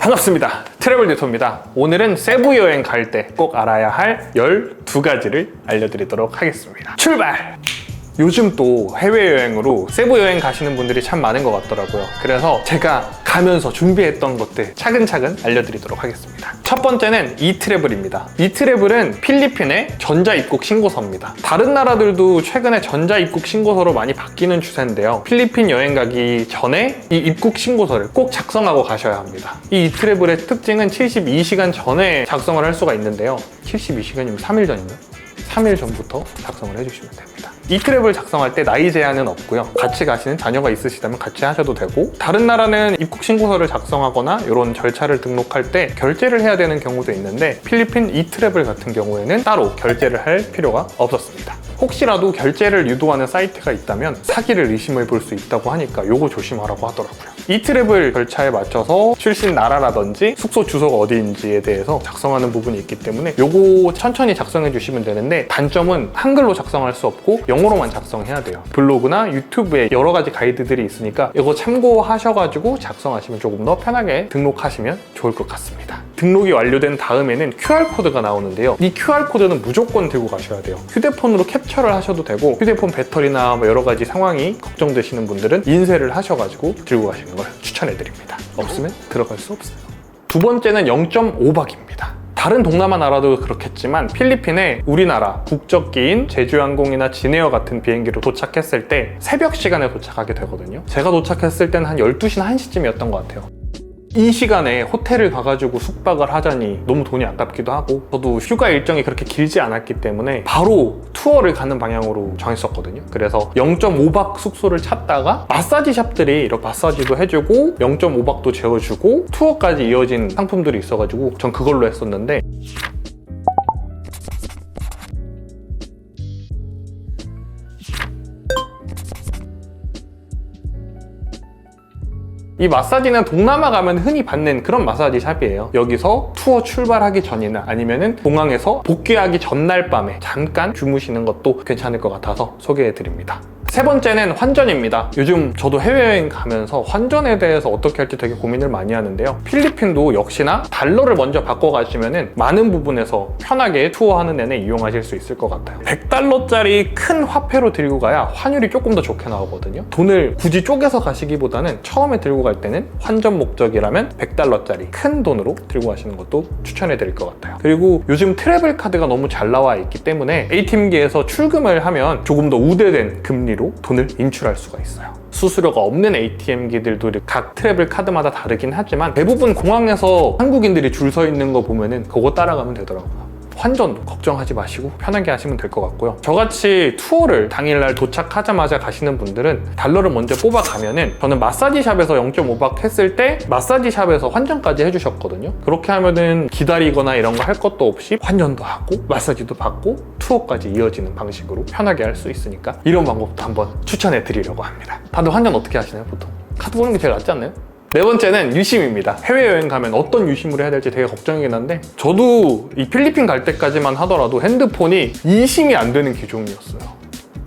반갑습니다. 트래블 듀토입니다. 오늘은 세부 여행 갈 때 꼭 알아야 할 12가지를 알려드리도록 하겠습니다. 출발! 요즘 또 해외여행으로 세부 여행 가시는 분들이 참 많은 것 같더라고요. 그래서 제가 가면서 준비했던 것들 차근차근 알려드리도록 하겠습니다. 첫 번째는 이트래블입니다. 이트래블은 필리핀의 전자입국 신고서입니다. 다른 나라들도 최근에 전자입국 신고서로 많이 바뀌는 추세인데요. 필리핀 여행 가기 전에 이 입국 신고서를 꼭 작성하고 가셔야 합니다. 이 이트래블의 특징은 72시간 전에 작성을 할 수가 있는데요. 72시간이면 3일 전인가? 3일 전부터 작성을 해주시면 됩니다. 이트래블 작성할 때 나이 제한은 없고요. 같이 가시는 자녀가 있으시다면 같이 하셔도 되고, 다른 나라는 입국 신고서를 작성하거나 이런 절차를 등록할 때 결제를 해야 되는 경우도 있는데 필리핀 이트래블 같은 경우에는 따로 결제를 할 필요가 없었습니다. 혹시라도 결제를 유도하는 사이트가 있다면 사기를 의심해 볼 수 있다고 하니까 요거 조심하라고 하더라고요. 이트래블 절차에 맞춰서 출신 나라라든지 숙소 주소가 어디인지에 대해서 작성하는 부분이 있기 때문에 요거 천천히 작성해 주시면 되는데, 단점은 한글로 작성할 수 없고 영어로만 작성해야 돼요. 블로그나 유튜브에 여러 가지 가이드들이 있으니까 이거 참고하셔가지고 작성하시면 조금 더 편하게 등록하시면 좋을 것 같습니다. 등록이 완료된 다음에는 QR코드가 나오는데요. 이 QR코드는 무조건 들고 가셔야 돼요. 휴대폰으로 캡처를 하셔도 되고, 휴대폰 배터리나 뭐 여러 가지 상황이 걱정되시는 분들은 인쇄를 하셔가지고 들고 가시는 걸 추천해드립니다. 없으면 들어갈 수 없어요. 두 번째는 0.5박입니다. 다른 동남아 나라도 그렇겠지만 필리핀에 우리나라 국적기인 제주항공이나 진에어 같은 비행기로 도착했을 때 새벽 시간에 도착하게 되거든요. 제가 도착했을 때는 한 12시나 1시쯤이었던 것 같아요. 이 시간에 호텔을 가가지고 숙박을 하자니 너무 돈이 아깝기도 하고, 저도 휴가 일정이 그렇게 길지 않았기 때문에 바로 투어를 가는 방향으로 정했었거든요. 그래서 0.5박 숙소를 찾다가 마사지 샵들이 이렇게 마사지도 해주고 0.5박도 재워주고 투어까지 이어진 상품들이 있어가지고 전 그걸로 했었는데, 이 마사지는 동남아 가면 흔히 받는 그런 마사지 샵이에요. 여기서 투어 출발하기 전이나 아니면은 공항에서 복귀하기 전날 밤에 잠깐 주무시는 것도 괜찮을 것 같아서 소개해드립니다. 세 번째는 환전입니다. 요즘 저도 해외여행 가면서 환전에 대해서 어떻게 할지 되게 고민을 많이 하는데요. 필리핀도 역시나 달러를 먼저 바꿔가시면은 많은 부분에서 편하게 투어하는 내내 이용하실 수 있을 것 같아요. 100달러짜리 큰 화폐로 들고 가야 환율이 조금 더 좋게 나오거든요. 돈을 굳이 쪼개서 가시기보다는 처음에 들고 갈 때는 환전 목적이라면 100달러짜리 큰 돈으로 들고 가시는 것도 추천해드릴 것 같아요. 그리고 요즘 트래블 카드가 너무 잘 나와 있기 때문에 ATM기에서 출금을 하면 조금 더 우대된 금리로 돈을 인출할 수가 있어요. 수수료가 없는 ATM기들도 각 트래블 카드마다 다르긴 하지만 대부분 공항에서 한국인들이 줄 서 있는 거 보면은 그거 따라가면 되더라고요. 환전도 걱정하지 마시고 편하게 하시면 될 것 같고요. 저같이 투어를 당일날 도착하자마자 가시는 분들은 달러를 먼저 뽑아가면은, 저는 마사지 샵에서 0.5박 했을 때 마사지 샵에서 환전까지 해주셨거든요. 그렇게 하면은 기다리거나 이런 거 할 것도 없이 환전도 하고 마사지도 받고 투어까지 이어지는 방식으로 편하게 할 수 있으니까 이런 방법도 한번 추천해 드리려고 합니다. 다들 환전 어떻게 하시나요, 보통? 카드 보는 게 제일 낫지 않나요? 네 번째는 유심입니다. 해외여행 가면 어떤 유심을 해야 될지 되게 걱정이긴 한데, 저도 이 필리핀 갈 때까지만 하더라도 핸드폰이 이심이 안 되는 기종이었어요.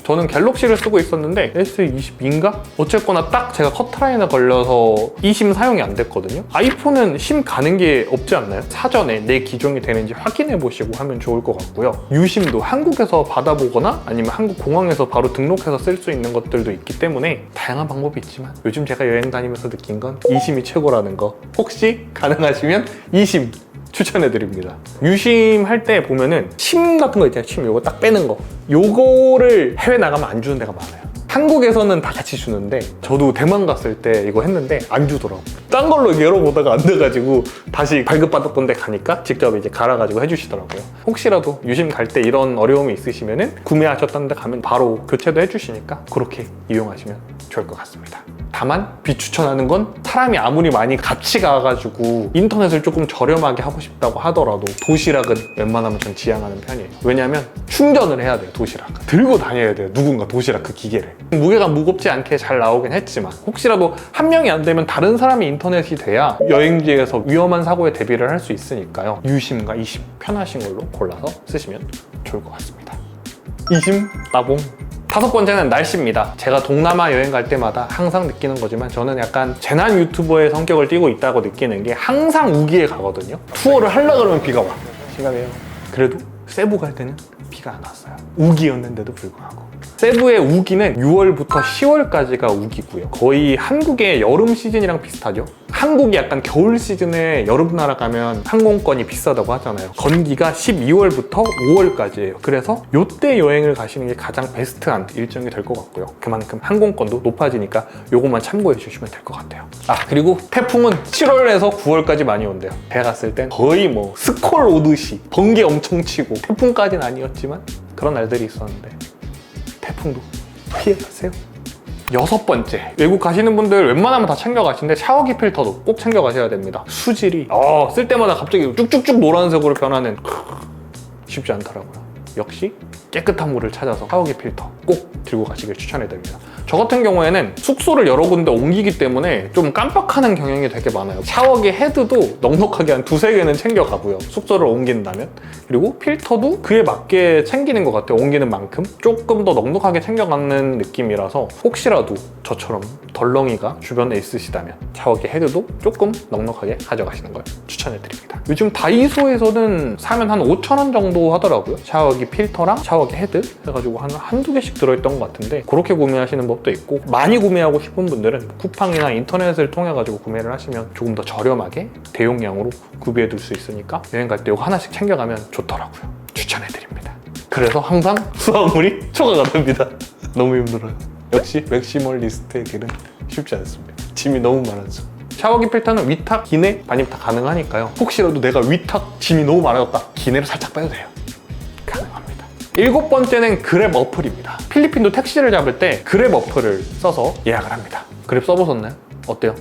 저는 갤럭시를 쓰고 있었는데 S22인가? 어쨌거나 딱 제가 커트라인에 걸려서 이심 사용이 안 됐거든요. 아이폰은 심 가는 게 없지 않나요? 사전에 내 기종이 되는지 확인해 보시고 하면 좋을 것 같고요. 유심도 한국에서 받아보거나 아니면 한국 공항에서 바로 등록해서 쓸 수 있는 것들도 있기 때문에 다양한 방법이 있지만, 요즘 제가 여행 다니면서 느낀 건 이심이 최고라는 거. 혹시 가능하시면 이심 추천해드립니다. 유심할 때 보면은 심 같은 거 있잖아요. 심 요거 딱 빼는 거, 요거를 해외 나가면 안 주는 데가 많아요. 한국에서는 다 같이 주는데, 저도 대만 갔을 때 이거 했는데 안 주더라고. 딴 걸로 열어보다가 안 돼가지고 다시 발급받았던 데 가니까 직접 이제 갈아가지고 해주시더라고요. 혹시라도 유심 갈 때 이런 어려움이 있으시면은 구매하셨던 데 가면 바로 교체도 해주시니까 그렇게 이용하시면 좋을 것 같습니다. 다만 비추천하는 건, 사람이 아무리 많이 같이 가가지고 인터넷을 조금 저렴하게 하고 싶다고 하더라도 도시락은 웬만하면 전 지양하는 편이에요. 왜냐면 충전을 해야 돼요. 도시락 들고 다녀야 돼요. 누군가 도시락 그 기계를. 무게가 무겁지 않게 잘 나오긴 했지만, 혹시라도 한 명이 안 되면 다른 사람이 인터넷이 돼야 여행지에서 위험한 사고에 대비를 할 수 있으니까요. 유심과 이심 편하신 걸로 골라서 쓰시면 좋을 것 같습니다. 이심 따봉. 5번째는 날씨입니다. 제가 동남아 여행 갈 때마다 항상 느끼는 거지만 저는 약간 재난 유튜버의 성격을 띠고 있다고 느끼는 게 항상 우기에 가거든요. 투어를 하려고 그러면 비가 와. 심각해요. 그래도 세부 갈 때는 비가 안 왔어요. 우기였는데도 불구하고. 세부의 우기는 6월부터 10월까지가 우기고요. 거의 한국의 여름 시즌이랑 비슷하죠. 한국이 약간 겨울 시즌에 여름 나라 가면 항공권이 비싸다고 하잖아요. 건기가 12월부터 5월까지예요. 그래서 이때 여행을 가시는 게 가장 베스트한 일정이 될 것 같고요. 그만큼 항공권도 높아지니까 요것만 참고해 주시면 될 것 같아요. 그리고 태풍은 7월에서 9월까지 많이 온대요. 배 갔을 땐 거의 뭐 스콜 오듯이 번개 엄청 치고, 태풍까지는 아니었지만 그런 날들이 있었는데 태풍도 피해가세요. 6번째, 외국 가시는 분들 웬만하면 다 챙겨가시는데 샤워기 필터도 꼭 챙겨가셔야 됩니다. 수질이 쓸 때마다 갑자기 쭉쭉쭉 노란색으로 변하는, 쉽지 않더라고요. 역시 깨끗한 물을 찾아서 샤워기 필터 꼭 들고 가시길 추천해드립니다. 저 같은 경우에는 숙소를 여러 군데 옮기기 때문에 좀 깜빡하는 경향이 되게 많아요. 샤워기 헤드도 넉넉하게 한 2-3개는 챙겨가고요, 숙소를 옮긴다면. 그리고 필터도 그에 맞게 챙기는 것 같아요. 옮기는 만큼 조금 더 넉넉하게 챙겨가는 느낌이라서 혹시라도 저처럼 덜렁이가 주변에 있으시다면 샤워기 헤드도 조금 넉넉하게 가져가시는 걸 추천해드립니다. 요즘 다이소에서는 사면 한 5,000원 정도 하더라고요. 샤워기 필터랑 샤워기 헤드 해가지고 한두 개씩 들어있던 것 같은데, 그렇게 구매하시는 법도 있고, 많이 구매하고 싶은 분들은 쿠팡이나 인터넷을 통해 가지고 구매를 하시면 조금 더 저렴하게 대용량으로 구비해 둘 수 있으니까 여행 갈 때 이거 하나씩 챙겨가면 좋더라고요. 추천해드립니다. 그래서 항상 수화물이 초과가 됩니다. 너무 힘들어요. 역시 맥시멀리스트의 길은 쉽지 않습니다. 짐이 너무 많아서. 샤워기 필터는 위탁, 기내, 반입 다 가능하니까요. 혹시라도 내가 위탁 짐이 너무 많아졌다, 기내로 살짝 빼도 돼요. 가능합니다. 7번째는 그랩 어플입니다. 필리핀도 택시를 잡을 때 그랩 어플을 써서 예약을 합니다. 그랩 써보셨나요? 어때요?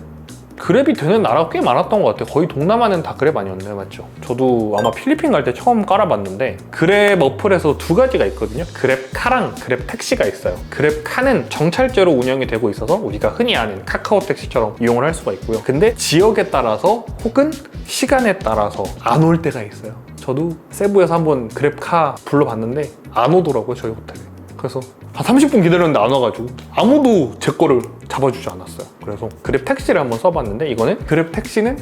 그랩이 되는 나라가 꽤 많았던 것 같아요. 거의 동남아는 다 그랩 아니었나요? 맞죠? 저도 아마 필리핀 갈 때 처음 깔아봤는데, 그랩 어플에서 2가지가 있거든요. 그랩카랑 그랩 택시가 있어요. 그랩카는 정찰제로 운영이 되고 있어서 우리가 흔히 아는 카카오 택시처럼 이용을 할 수가 있고요. 근데 지역에 따라서 혹은 시간에 따라서 안 올 때가 있어요. 저도 세부에서 한번 그랩카 불러봤는데 안 오더라고요, 저희 호텔에. 그래서 한 30분 기다렸는데 안 와가지고 아무도 제 거를 잡아주지 않았어요. 그래서 그랩 택시를 한번 써봤는데, 이거는 그랩 택시는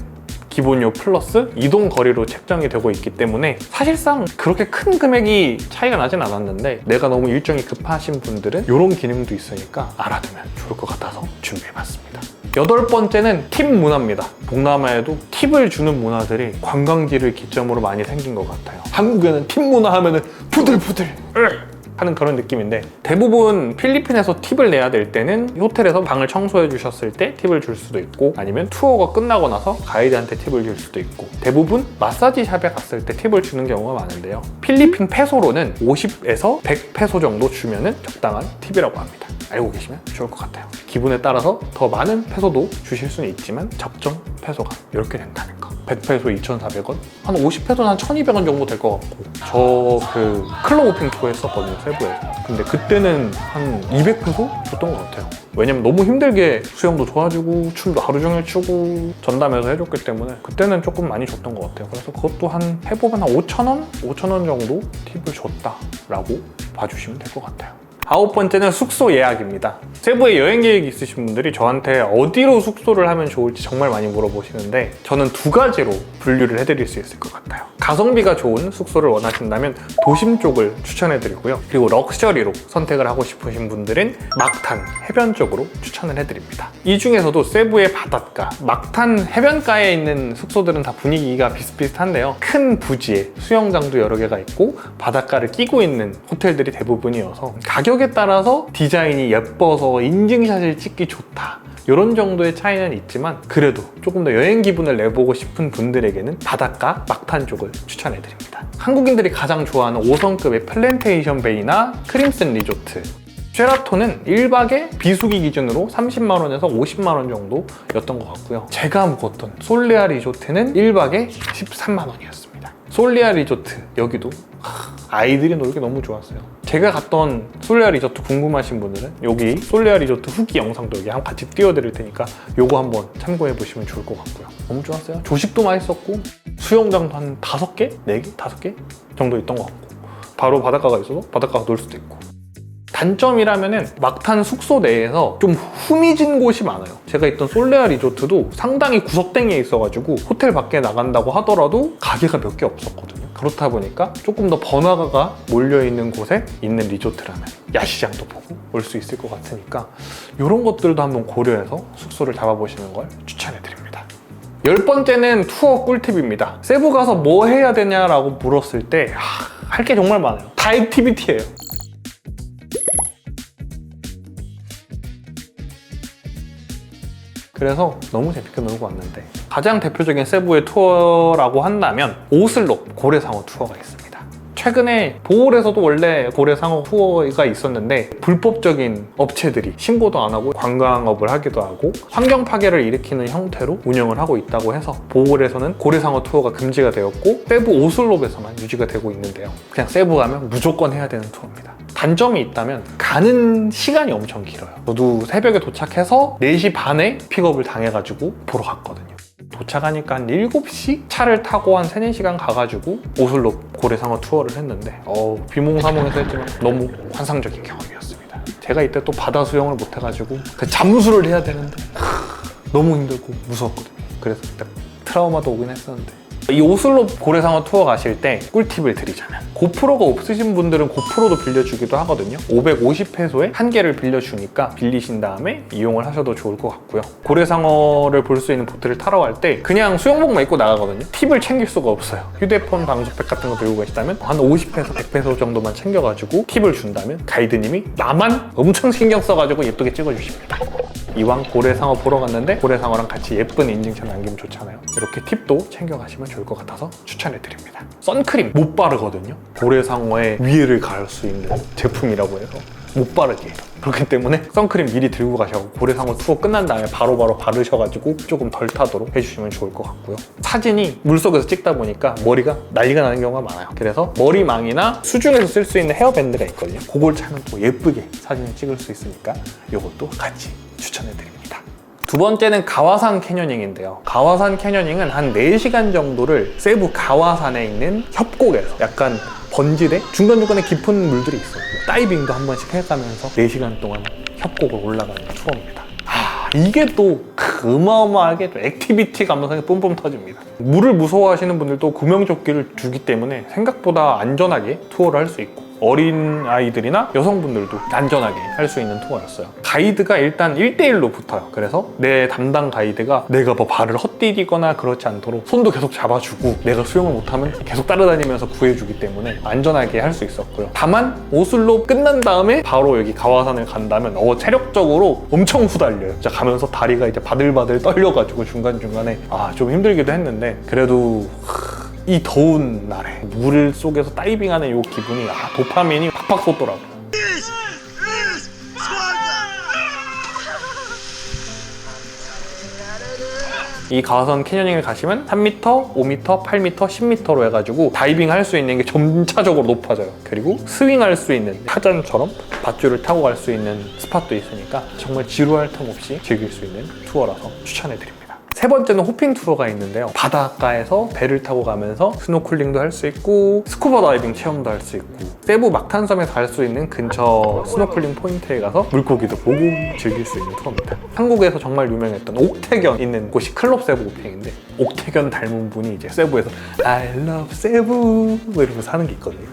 기본료 플러스 이동 거리로 책정이 되고 있기 때문에 사실상 그렇게 큰 금액이 차이가 나진 않았는데, 내가 너무 일정이 급하신 분들은 이런 기능도 있으니까 알아두면 좋을 것 같아서 준비해봤습니다. 8번째는 팁 문화입니다. 동남아에도 팁을 주는 문화들이 관광지를 기점으로 많이 생긴 것 같아요. 한국에는 팁 문화 하면은 부들부들 하는 그런 느낌인데, 대부분 필리핀에서 팁을 내야 될 때는 호텔에서 방을 청소해 주셨을 때 팁을 줄 수도 있고, 아니면 투어가 끝나고 나서 가이드한테 팁을 줄 수도 있고, 대부분 마사지 샵에 갔을 때 팁을 주는 경우가 많은데요. 필리핀 페소로는 50에서 100페소 정도 주면은 적당한 팁이라고 합니다. 알고 계시면 좋을 것 같아요. 기분에 따라서 더 많은 페소도 주실 수는 있지만 적정 페소가 이렇게 된다는 거. 100페소 2,400원? 한 50페소는 한 1,200원 정도 될 것 같고, 저 그 클럽 호핑 투어 했었거든요, 세부에서. 근데 그때는 한 200페소 줬던 것 같아요. 왜냐면 너무 힘들게 수영도 좋아지고 춤도 하루 종일 추고 전담해서 해줬기 때문에 그때는 조금 많이 줬던 것 같아요. 그래서 그것도 해보면 한 5,000원? 5,000원 정도 팁을 줬다라고 봐주시면 될 것 같아요. 9번째는 숙소 예약입니다. 세부에 여행 계획이 있으신 분들이 저한테 어디로 숙소를 하면 좋을지 정말 많이 물어보시는데, 저는 2가지로 분류를 해드릴 수 있을 것 같아요. 가성비가 좋은 숙소를 원하신다면 도심 쪽을 추천해드리고요. 그리고 럭셔리로 선택을 하고 싶으신 분들은 막탄, 해변 쪽으로 추천을 해드립니다. 이 중에서도 세부의 바닷가, 막탄 해변가에 있는 숙소들은 다 분위기가 비슷비슷한데요. 큰 부지에 수영장도 여러 개가 있고 바닷가를 끼고 있는 호텔들이 대부분이어서 가격에 따라서 디자인이 예뻐서 인증샷을 찍기 좋다, 이런 정도의 차이는 있지만 그래도 조금 더 여행 기분을 내보고 싶은 분들에게는 바닷가 막탄 쪽을 추천해드립니다. 한국인들이 가장 좋아하는 5성급의 플랜테이션 베이나 크림슨 리조트, 쉐라톤은 1박에 비수기 기준으로 30만원에서 50만원 정도였던 것 같고요. 제가 묵었던 솔레아 리조트는 1박에 13만원이었습니다. 솔레아 리조트, 여기도 아이들이 놀기 너무 좋았어요. 제가 갔던 솔레아 리조트 궁금하신 분들은 여기 솔레아 리조트 후기 영상도 여기 같이 띄워드릴 테니까 요거 한번 참고해 보시면 좋을 것 같고요. 너무 좋았어요. 조식도 맛있었고 수영장도 한 5개? 4개? 5개 정도 있던 것 같고, 바로 바닷가가 있어서 바닷가가 놀 수도 있고, 단점이라면은 막탄 숙소 내에서 좀 후미진 곳이 많아요. 제가 있던 솔레아 리조트도 상당히 구석탱이에 있어가지고 호텔 밖에 나간다고 하더라도 가게가 몇 개 없었거든요. 그렇다 보니까 조금 더 번화가가 몰려있는 곳에 있는 리조트라면 야시장도 보고 올 수 있을 것 같으니까 이런 것들도 한번 고려해서 숙소를 잡아보시는 걸 추천해드립니다. 10번째는 투어 꿀팁입니다. 세부 가서 뭐 해야 되냐라고 물었을 때 할 게 정말 많아요. 다 액티비티예요. 그래서 너무 재밌게 놀고 왔는데 가장 대표적인 세부의 투어라고 한다면 오슬로 고래상어 투어가 있습니다. 최근에 보홀에서도 원래 고래상어 투어가 있었는데 불법적인 업체들이 신고도 안 하고 관광업을 하기도 하고 환경 파괴를 일으키는 형태로 운영을 하고 있다고 해서 보홀에서는 고래상어 투어가 금지가 되었고 세부 오슬롭에서만 유지가 되고 있는데요. 그냥 세부 가면 무조건 해야 되는 투어입니다. 단점이 있다면 가는 시간이 엄청 길어요. 저도 새벽에 도착해서 4시 반에 픽업을 당해가지고 보러 갔거든요. 도착하니까 한 7시 차를 타고 한 3, 4시간 가가지고 오슬로 고래상어 투어를 했는데 비몽사몽해서 했지만 너무 환상적인 경험이었습니다. 제가 이때 또 바다 수영을 못해가지고 잠수를 해야 되는데 너무 힘들고 무서웠거든요. 그래서 딱 트라우마도 오긴 했었는데 이 오슬로 고래상어 투어 가실 때 꿀팁을 드리자면 고프로가 없으신 분들은 고프로도 빌려주기도 하거든요. 550페소에 한 개를 빌려주니까 빌리신 다음에 이용을 하셔도 좋을 것 같고요. 고래상어를 볼 수 있는 보트를 타러 갈 때 그냥 수영복만 입고 나가거든요. 팁을 챙길 수가 없어요. 휴대폰 방수팩 같은 거 들고 계시다면 한 50페소, 100페소 정도만 챙겨가지고 팁을 준다면 가이드님이 나만 엄청 신경 써가지고 예쁘게 찍어주십니다. 이왕 고래상어 보러 갔는데 고래상어랑 같이 예쁜 인증샷 남기면 좋잖아요. 이렇게 팁도 챙겨가시면 좋을 것 같아서 추천해드립니다. 선크림 못 바르거든요. 고래상어의 위해를 가할 수 있는 제품이라고 해서 못 바르게 해요. 그렇기 때문에 선크림 미리 들고 가셔서 고래상어 투어 끝난 다음에 바로바로 바르셔가지고 조금 덜 타도록 해주시면 좋을 것 같고요. 사진이 물속에서 찍다 보니까 머리가 난리가 나는 경우가 많아요. 그래서 머리망이나 수중에서 쓸 수 있는 헤어밴드가 있거든요. 그걸 차면 또 예쁘게 사진을 찍을 수 있으니까 이것도 같이 추천해드립니다. 두 번째는 가와산 캐녀닝인데요. 가와산 캐녀닝은 한 4시간 정도를 세부 가와산에 있는 협곡에서 약간 번지대? 중간중간에 깊은 물들이 있어요. 다이빙도 한 번씩 해가면서 4시간 동안 협곡을 올라가는 투어입니다. 이게 또 어마어마하게 또 액티비티 감성이 뿜뿜 터집니다. 물을 무서워하시는 분들도 구명조끼를 주기 때문에 생각보다 안전하게 투어를 할 수 있고 어린 아이들이나 여성분들도 안전하게 할 수 있는 투어였어요. 가이드가 일단 1대1로 붙어요. 그래서 내 담당 가이드가 내가 뭐 발을 헛디디거나 그렇지 않도록 손도 계속 잡아주고 내가 수영을 못하면 계속 따라다니면서 구해주기 때문에 안전하게 할 수 있었고요. 다만 오슬로 끝난 다음에 바로 여기 가와산을 간다면 체력적으로 엄청 후달려요. 진짜 가면서 다리가 이제 바들바들 떨려가지고 중간중간에 좀 힘들기도 했는데 그래도 이 더운 날에 물 속에서 다이빙하는 이 기분이 도파민이 팍팍 솟더라고요. 이 가와산 캐녀닝을 가시면 3m, 5m, 8m, 10m로 해가지고 다이빙 할 수 있는 게 점차적으로 높아져요. 그리고 스윙할 수 있는 타잔처럼 밧줄을 타고 갈 수 있는 스팟도 있으니까 정말 지루할 틈 없이 즐길 수 있는 투어라서 추천해드립니다. 세 번째는 호핑 투어가 있는데요. 바닷가에서 배를 타고 가면서 스노클링도 할 수 있고 스쿠버 다이빙 체험도 할 수 있고 세부 막탄섬에서 갈 수 있는 근처 스노클링 포인트에 가서 물고기도 보고 즐길 수 있는 투어입니다. 한국에서 정말 유명했던 옥태견 있는 곳이 클럽 세부 호핑인데 옥태견 닮은 분이 이제 세부에서 I love 세부 뭐 이러면서 하는 게 있거든요.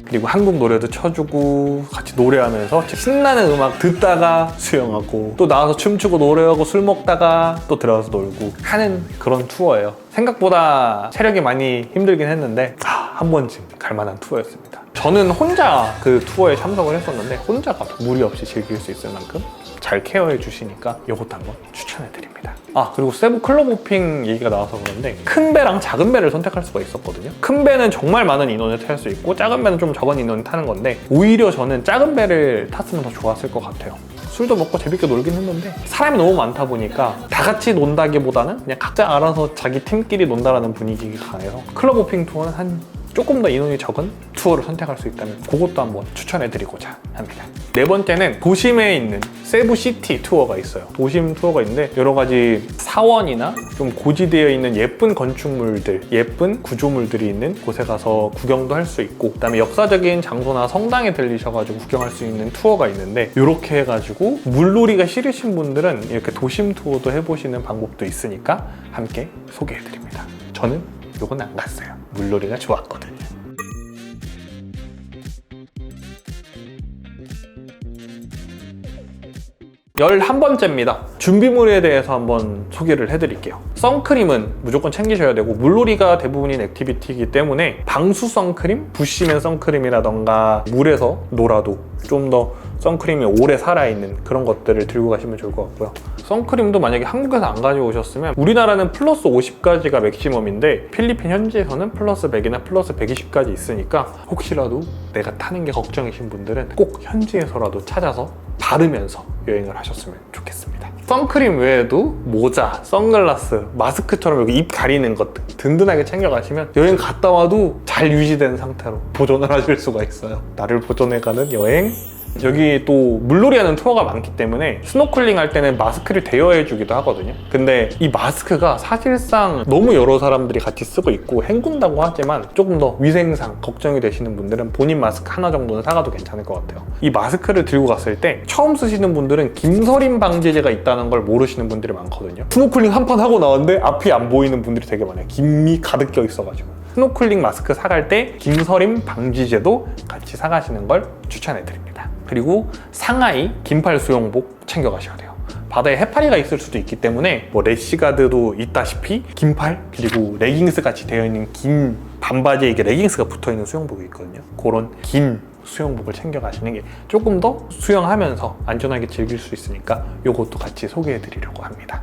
그리고 한국 노래도 쳐주고 같이 노래하면서 신나는 음악 듣다가 수영하고 또 나와서 춤추고 노래하고 술 먹다가 또 들어가서 놀고 하는 그런 투어예요. 생각보다 체력이 많이 힘들긴 했는데 한 번쯤 갈만한 투어였습니다. 저는 혼자 그 투어에 참석을 했었는데 혼자 가도 무리 없이 즐길 수 있을 만큼 잘 케어해 주시니까 이것도 한번 추천해드립니다. 그리고 세부 클럽 호핑 얘기가 나와서 그런데 큰 배랑 작은 배를 선택할 수가 있었거든요. 큰 배는 정말 많은 인원을 탈 수 있고 작은 배는 좀 적은 인원이 타는 건데 오히려 저는 작은 배를 탔으면 더 좋았을 것 같아요. 술도 먹고 재밌게 놀긴 했는데 사람이 너무 많다 보니까 다 같이 논다기보다는 그냥 각자 알아서 자기 팀끼리 논다라는 분위기가 강해서 클럽 호핑 투어는 한 조금 더 인원이 적은 투어를 선택할 수 있다면 그것도 한번 추천해드리고자 합니다. 네 번째는 도심에 있는 세부시티 투어가 있어요. 도심 투어가 있는데 여러 가지 사원이나 좀 고지되어 있는 예쁜 건축물들, 예쁜 구조물들이 있는 곳에 가서 구경도 할 수 있고, 그다음에 역사적인 장소나 성당에 들리셔가지고 구경할 수 있는 투어가 있는데, 이렇게 해가지고 물놀이가 싫으신 분들은 이렇게 도심 투어도 해보시는 방법도 있으니까 함께 소개해드립니다. 저는 요건 안 갔어요. 물놀이가 좋았거든요. 11번째입니다. 준비물에 대해서 한번 소개를 해드릴게요. 선크림은 무조건 챙기셔야 되고, 물놀이가 대부분인 액티비티이기 때문에 방수 선크림, 부시맨 선크림이라던가 물에서 놀아도 좀 더 선크림이 오래 살아있는 그런 것들을 들고 가시면 좋을 것 같고요. 선크림도 만약에 한국에서 안 가져오셨으면, 우리나라는 플러스 50까지가 맥시멈인데 필리핀 현지에서는 플러스 100이나 플러스 120까지 있으니까 혹시라도 내가 타는 게 걱정이신 분들은 꼭 현지에서라도 찾아서 바르면서 여행을 하셨으면 좋겠습니다. 선크림 외에도 모자, 선글라스, 마스크처럼 여기 입 가리는 것들 든든하게 챙겨가시면 여행 갔다 와도 잘 유지된 상태로 보존을 하실 수가 있어요. 나를 보존해가는 여행. 여기 또 물놀이 하는 투어가 많기 때문에 스노클링 할 때는 마스크를 대여해 주기도 하거든요. 근데 이 마스크가 사실상 너무 여러 사람들이 같이 쓰고 있고 헹군다고 하지만 조금 더 위생상 걱정이 되시는 분들은 본인 마스크 하나 정도는 사가도 괜찮을 것 같아요. 이 마스크를 들고 갔을 때 처음 쓰시는 분들은 김서림 방지제가 있다는 걸 모르시는 분들이 많거든요. 스노클링 한 판 하고 나왔는데 앞이 안 보이는 분들이 되게 많아요. 김이 가득 껴 있어가지고. 스노클링 마스크 사갈 때 김서림 방지제도 같이 사가시는 걸 추천해드립니다. 그리고 상하이 긴팔 수영복 챙겨가셔야 돼요. 바다에 해파리가 있을 수도 있기 때문에 뭐 래시가드도 있다시피 긴팔, 그리고 레깅스 같이 되어 있는 긴 반바지에 이게 레깅스가 붙어있는 수영복이 있거든요. 그런 긴 수영복을 챙겨가시는 게 조금 더 수영하면서 안전하게 즐길 수 있으니까 이것도 같이 소개해드리려고 합니다.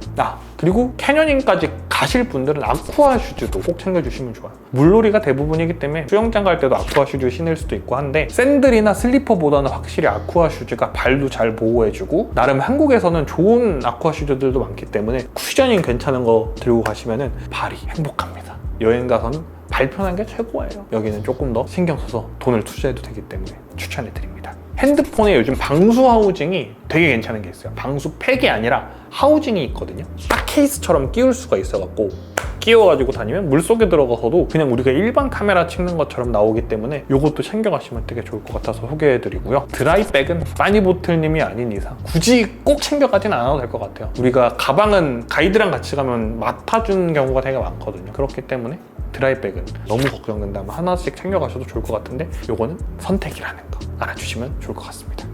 그리고 캐녀닝까지 가실 분들은 아쿠아 슈즈도 꼭 챙겨주시면 좋아요. 물놀이가 대부분이기 때문에 수영장 갈 때도 아쿠아 슈즈 신을 수도 있고 한데, 샌들이나 슬리퍼보다는 확실히 아쿠아 슈즈가 발도 잘 보호해주고, 나름 한국에서는 좋은 아쿠아 슈즈들도 많기 때문에 쿠셔닝 괜찮은 거 들고 가시면 발이 행복합니다. 여행 가서는 발 편한 게 최고예요. 여기는 조금 더 신경 써서 돈을 투자해도 되기 때문에 추천해드립니다. 핸드폰에 요즘 방수 하우징이 되게 괜찮은 게 있어요. 방수 팩이 아니라 하우징이 있거든요. 딱 케이스처럼 끼울 수가 있어갖고 끼워가지고 다니면 물속에 들어가서도 그냥 우리가 일반 카메라 찍는 것처럼 나오기 때문에 이것도 챙겨가시면 되게 좋을 것 같아서 소개해드리고요. 드라이백은 빠니보틀님이 아닌 이상 굳이 꼭 챙겨가진 않아도 될 것 같아요. 우리가 가방은 가이드랑 같이 가면 맡아주는 경우가 되게 많거든요. 그렇기 때문에 드라이백은 너무 걱정된다면 하나씩 챙겨가셔도 좋을 것 같은데, 요거는 선택이라는 거 알아주시면 좋을 것 같습니다.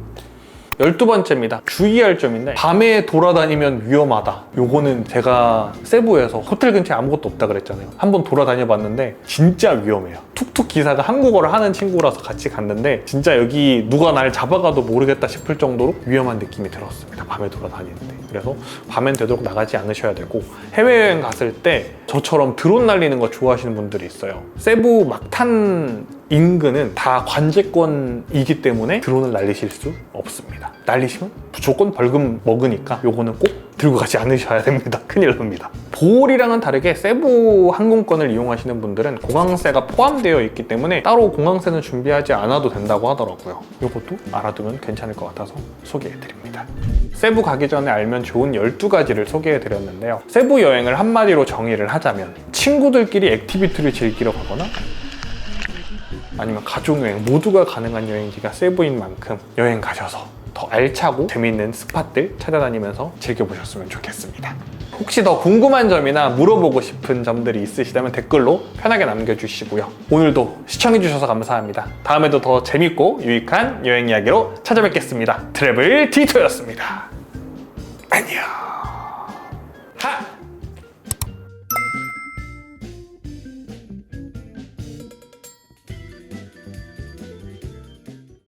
12번째입니다. 주의할 점인데, 밤에 돌아다니면 위험하다. 요거는 제가 세부에서 호텔 근처에 아무것도 없다 그랬잖아요. 한번 돌아다녀 봤는데 진짜 위험해요. 툭툭 기사가 한국어를 하는 친구라서 같이 갔는데 진짜 여기 누가 날 잡아가도 모르겠다 싶을 정도로 위험한 느낌이 들었습니다. 밤에 돌아다니는데. 그래서 밤엔 되도록 나가지 않으셔야 되고, 해외여행 갔을 때 저처럼 드론 날리는 거 좋아하시는 분들이 있어요. 세부 막탄 인근은 다 관제권이기 때문에 드론을 날리실 수 없습니다. 날리시면 무조건 벌금 먹으니까 요거는 꼭 들고 가지 않으셔야 됩니다. 큰일 납니다. 보홀이랑은 다르게 세부 항공권을 이용하시는 분들은 공항세가 포함되어 있기 때문에 따로 공항세는 준비하지 않아도 된다고 하더라고요. 요것도 알아두면 괜찮을 것 같아서 소개해드립니다. 세부 가기 전에 알면 좋은 12가지를 소개해드렸는데요. 세부 여행을 한마디로 정의를 하자면, 친구들끼리 액티비티를 즐기러 가거나 아니면 가족여행 모두가 가능한 여행지가 세부인 만큼 여행 가셔서 더 알차고 재미있는 스팟들 찾아다니면서 즐겨보셨으면 좋겠습니다. 혹시 더 궁금한 점이나 물어보고 싶은 점들이 있으시다면 댓글로 편하게 남겨주시고요. 오늘도 시청해주셔서 감사합니다. 다음에도 더 재밌고 유익한 여행 이야기로 찾아뵙겠습니다. 트래블 D2였습니다. 안녕.